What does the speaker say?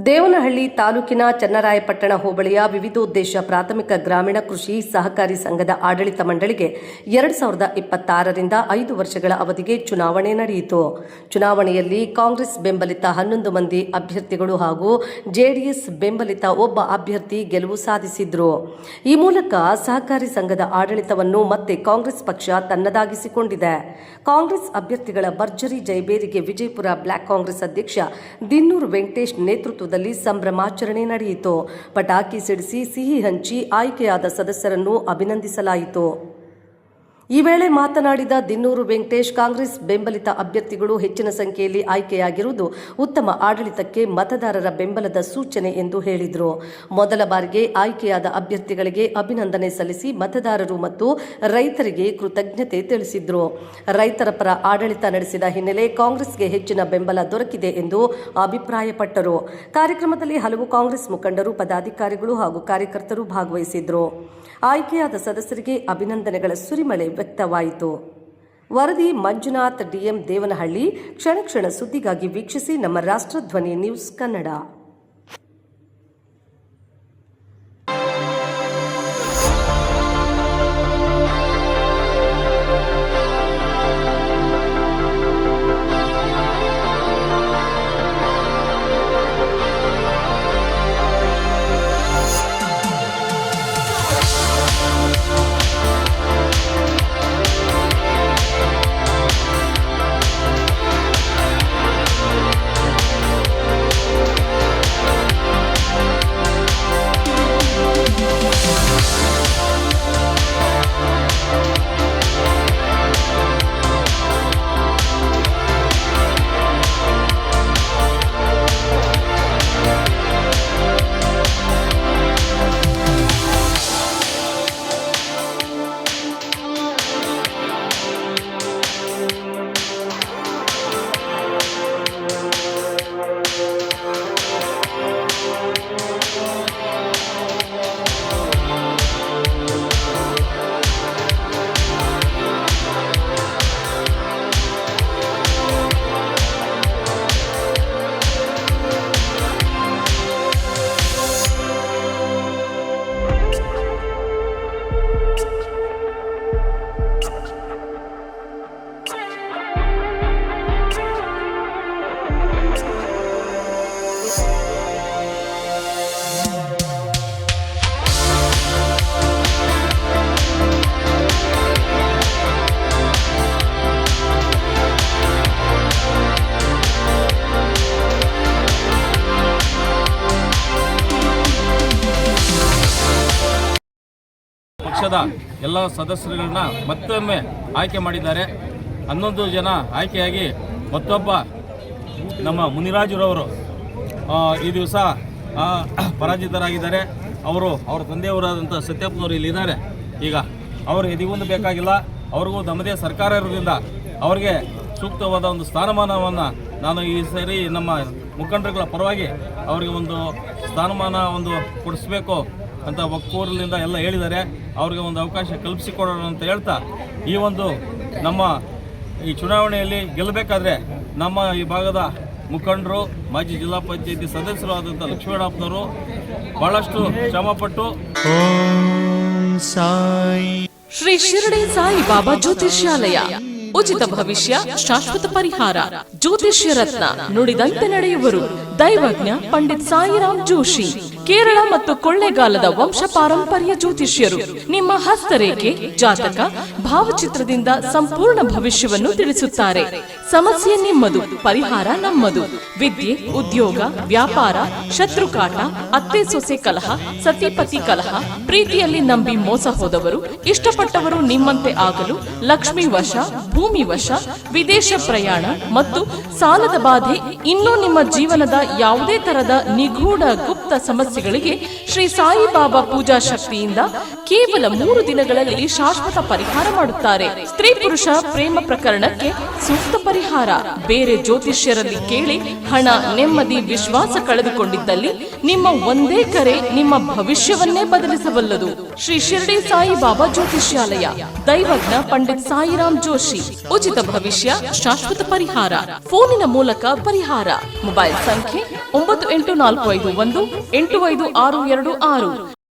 ದೇವನಹಳ್ಳಿ ತಾಲೂಕಿನ ಚನ್ನರಾಯಪಟ್ಟಣ ಹೋಬಳಿಯ ವಿವಿಧೋದ್ದೇಶ ಪ್ರಾಥಮಿಕ ಗ್ರಾಮೀಣ ಕೃಷಿ ಸಹಕಾರಿ ಸಂಘದ ಆಡಳಿತ ಮಂಡಳಿಗೆ 2026ರಿಂದ 5 ವರ್ಷಗಳ ಅವಧಿಗೆ ಚುನಾವಣೆ ನಡೆಯಿತು. ಚುನಾವಣೆಯಲ್ಲಿ ಕಾಂಗ್ರೆಸ್ ಬೆಂಬಲಿತ 11 ಮಂದಿ ಅಭ್ಯರ್ಥಿಗಳು ಹಾಗೂ ಜೆಡಿಎಸ್ ಬೆಂಬಲಿತ ಒಬ್ಬ ಅಭ್ಯರ್ಥಿ ಗೆಲುವು ಸಾಧಿಸಿದ್ರು. ಈ ಮೂಲಕ ಸಹಕಾರಿ ಸಂಘದ ಆಡಳಿತವನ್ನು ಮತ್ತೆ ಕಾಂಗ್ರೆಸ್ ಪಕ್ಷ ತನ್ನದಾಗಿಸಿಕೊಂಡಿದೆ. ಕಾಂಗ್ರೆಸ್ ಅಭ್ಯರ್ಥಿಗಳ ಭರ್ಜರಿ ಜಯಬೇರಿಗೆ ವಿಜಯಪುರ ಬ್ಲಾಕ್ ಕಾಂಗ್ರೆಸ್ ಅಧ್ಯಕ್ಷ ದಿನ್ನೂರು ವೆಂಕಟೇಶ್ ನೇತೃತ್ವದಲ್ಲಿ ಸಂಭ್ರಮಾಚರಣೆ ನಡೆಯಿತು. ಪಟಾಕಿ ಸಿಡಿಸಿ ಸಿಹಿ ಹಂಚಿ ಆಯ್ಕೆಯಾದ ಸದಸ್ಯರನ್ನು ಅಭಿನಂದಿಸಲಾಯಿತು. ಈ ವೇಳೆ ಮಾತನಾಡಿದ ದಿನ್ನೂರು ವೆಂಕಟೇಶ್, ಕಾಂಗ್ರೆಸ್ ಬೆಂಬಲಿತ ಅಭ್ಯರ್ಥಿಗಳು ಹೆಚ್ಚಿನ ಸಂಖ್ಯೆಯಲ್ಲಿ ಆಯ್ಕೆಯಾಗಿರುವುದು ಉತ್ತಮ ಆಡಳಿತಕ್ಕೆ ಮತದಾರರ ಬೆಂಬಲದ ಸೂಚನೆ ಎಂದು ಹೇಳಿದರು. ಮೊದಲ ಬಾರಿಗೆ ಆಯ್ಕೆಯಾದ ಅಭ್ಯರ್ಥಿಗಳಿಗೆ ಅಭಿನಂದನೆ ಸಲ್ಲಿಸಿ ಮತದಾರರು ಮತ್ತು ರೈತರಿಗೆ ಕೃತಜ್ಞತೆ ತಿಳಿಸಿದರು. ರೈತರ ಪರ ಆಡಳಿತ ನಡೆಸಿದ ಹಿನ್ನೆಲೆ ಕಾಂಗ್ರೆಸ್ಗೆ ಹೆಚ್ಚಿನ ಬೆಂಬಲ ದೊರಕಿದೆ ಎಂದು ಅಭಿಪ್ರಾಯಪಟ್ಟರು. ಕಾರ್ಯಕ್ರಮದಲ್ಲಿ ಹಲವು ಕಾಂಗ್ರೆಸ್ ಮುಖಂಡರು, ಪದಾಧಿಕಾರಿಗಳು ಹಾಗೂ ಕಾರ್ಯಕರ್ತರು ಭಾಗವಹಿಸಿದ್ರು. ಆಯ್ಕೆಯಾದ ಸದಸ್ಯರಿಗೆ ಅಭಿನಂದನೆಗಳ ಸುರಿಮಳೆ ವ್ಯಕ್ತವಾಯಿತು. ವರದಿ ಮಂಜುನಾಥ್, ಡಿಎಂ, ದೇವನಹಳ್ಳಿ. ಕ್ಷಣ ಕ್ಷಣ ಸುದ್ದಿಗಾಗಿ ವೀಕ್ಷಿಸಿ ನಮ್ಮ ರಾಷ್ಟ್ರಧ್ವನಿ ನ್ಯೂಸ್ ಕನ್ನಡ. ಪಕ್ಷದ ಎಲ್ಲ ಸದಸ್ಯರುಗಳನ್ನ ಮತ್ತೊಮ್ಮೆ ಆಯ್ಕೆ ಮಾಡಿದ್ದಾರೆ. 11 ಜನ ಆಯ್ಕೆಯಾಗಿ ಮತ್ತೊಬ್ಬ ನಮ್ಮ ಮುನಿರಾಜುರವರು ಈ ದಿವಸ ಪರಾಜಿತರಾಗಿದ್ದಾರೆ. ಅವರ ತಂದೆಯವರಾದಂಥ ಸತ್ಯಪ್ಪನವರು ಇಲ್ಲಿದ್ದಾರೆ. ಈಗ ಅವರು ಎದಿಗೊಂದು ಬೇಕಾಗಿಲ್ಲ. ಅವ್ರಿಗೂ ನಮ್ಮದೇ ಸರ್ಕಾರ ಇರೋದ್ರಿಂದ ಅವರಿಗೆ ಸೂಕ್ತವಾದ ಒಂದು ಸ್ಥಾನಮಾನವನ್ನು ನಾನು ಈ ಸರಿ ನಮ್ಮ ಮುಖಂಡರುಗಳ ಪರವಾಗಿ ಅವರಿಗೆ ಒಂದು ಸ್ಥಾನಮಾನ ಕೊಡಿಸ್ಬೇಕು ಅಂತ ಒಕ್ಕೂರಲಿಂದ ಎಲ್ಲ ಹೇಳಿದ್ದಾರೆ. ಅವ್ರಿಗೆ ಒಂದು ಅವಕಾಶ ಕಲ್ಪಿಸಿಕೊಡೋಣ ಅಂತ ಹೇಳ್ತಾ ನಮ್ಮ ಈ ಚುನಾವಣೆಯಲ್ಲಿ ಗೆಲ್ಲಬೇಕಾದ್ರೆ ನಮ್ಮ ಈ ಭಾಗದ ಮುಖಂಡರು, ಮಾಜಿ ಜಿಲ್ಲಾ ಪಂಚಾಯತಿ ಸದಸ್ಯರು ಆದಂಥ ಲಕ್ಷ್ಮಣಪ್ಪನವರು ಬಹಳಷ್ಟು ಶ್ರಮಪಟ್ಟು ಶ್ರೀ ಶಿರಡಿ ಸಾಯಿ ಬಾಬಾ ಜ್ಯೋತಿಷ್ಯಾಲಯ, ಉಚಿತ ಭವಿಷ್ಯ, ಶಾಶ್ವತ ಪರಿಹಾರ, ಜ್ಯೋತಿಷ್ಯ ರತ್ನ, ನುಡಿದಂತೆ ನಡೆಯುವರು. ದೈವಜ್ಞ ಪಂಡಿತ್ ಸಾಯಿರಾಮ್ ಜೋಶಿ, ಕೇರಳ ಮತ್ತು ಕೊಳ್ಳೇಗಾಲದ ವಂಶ ಪಾರಂಪರ್ಯ ಜ್ಯೋತಿಷ್ಯರು. ನಿಮ್ಮ ಹಸ್ತರೇಖೆ, ಜಾತಕ, ಭಾವಚಿತ್ರದಿಂದ ಸಂಪೂರ್ಣ ಭವಿಷ್ಯವನ್ನು ತಿಳಿಸುತ್ತಾರೆ. ಸಮಸ್ಯೆ ನಿಮ್ಮದು, ಪರಿಹಾರ ನಮ್ಮದು. ವಿದ್ಯೆ, ಉದ್ಯೋಗ, ವ್ಯಾಪಾರ, ಶತ್ರುಕಾಟ, ಅತ್ತೆ ಸೊಸೆ ಕಲಹ, ಸತಿಪತಿ ಕಲಹ, ಪ್ರೀತಿಯಲ್ಲಿ ನಂಬಿ ಮೋಸ ಹೋದವರು, ಇಷ್ಟಪಟ್ಟವರು ನಿಮ್ಮಂತೆ ಆಗಲು, ಲಕ್ಷ್ಮೀ ವಶ, ಭೂಮಿ ವಶ, ವಿದೇಶ ಪ್ರಯಾಣ ಮತ್ತು ಸಾಲದ ಬಾಧೆ, ಇನ್ನೂ ನಿಮ್ಮ ಜೀವನದ ಯಾವುದೇ ತರದ ನಿಗೂಢ ಗುಪ್ತ ಸಮಸ್ಯೆಗಳಿಗೆ ಶ್ರೀ ಸಾಯಿಬಾಬಾ ಪೂಜಾ ಶಕ್ತಿಯಿಂದ ಕೇವಲ 3 ದಿನಗಳಲ್ಲಿ ಶಾಶ್ವತ ಪರಿಹಾರ ಮಾಡುತ್ತಾರೆ. ಸ್ತ್ರೀ ಪುರುಷ ಪ್ರೇಮ ಪ್ರಕರಣಕ್ಕೆ ಸೂಕ್ತ ಪರಿಹಾರ. ಬೇರೆ ಜ್ಯೋತಿಷ್ಯರಲ್ಲಿ ಕೇಳಿ ಹಣ, ನೆಮ್ಮದಿ, ವಿಶ್ವಾಸ ಕಳೆದುಕೊಂಡಿದ್ದಲ್ಲಿ ನಿಮ್ಮ ಒಂದೇ ಕರೆ ನಿಮ್ಮ ಭವಿಷ್ಯವನ್ನೇ ಬದಲಿಸಬಲ್ಲದು. ಶ್ರೀ ಶಿರಡಿ ಸಾಯಿ ಬಾಬಾ ಜ್ಯೋತಿಷ್ಯಾಲಯ, ದೈವಜ್ಞ ಪಂಡಿತ್ ಸಾಯಿರಾಮ್ ಜೋಶಿ. ಉಚಿತ ಭವಿಷ್ಯ, ಶಾಶ್ವತ ಪರಿಹಾರ. ಫೋನಿನ ಮೂಲಕ ಪರಿಹಾರ. ಮೊಬೈಲ್ ಸಂಖ್ಯೆ 9845518526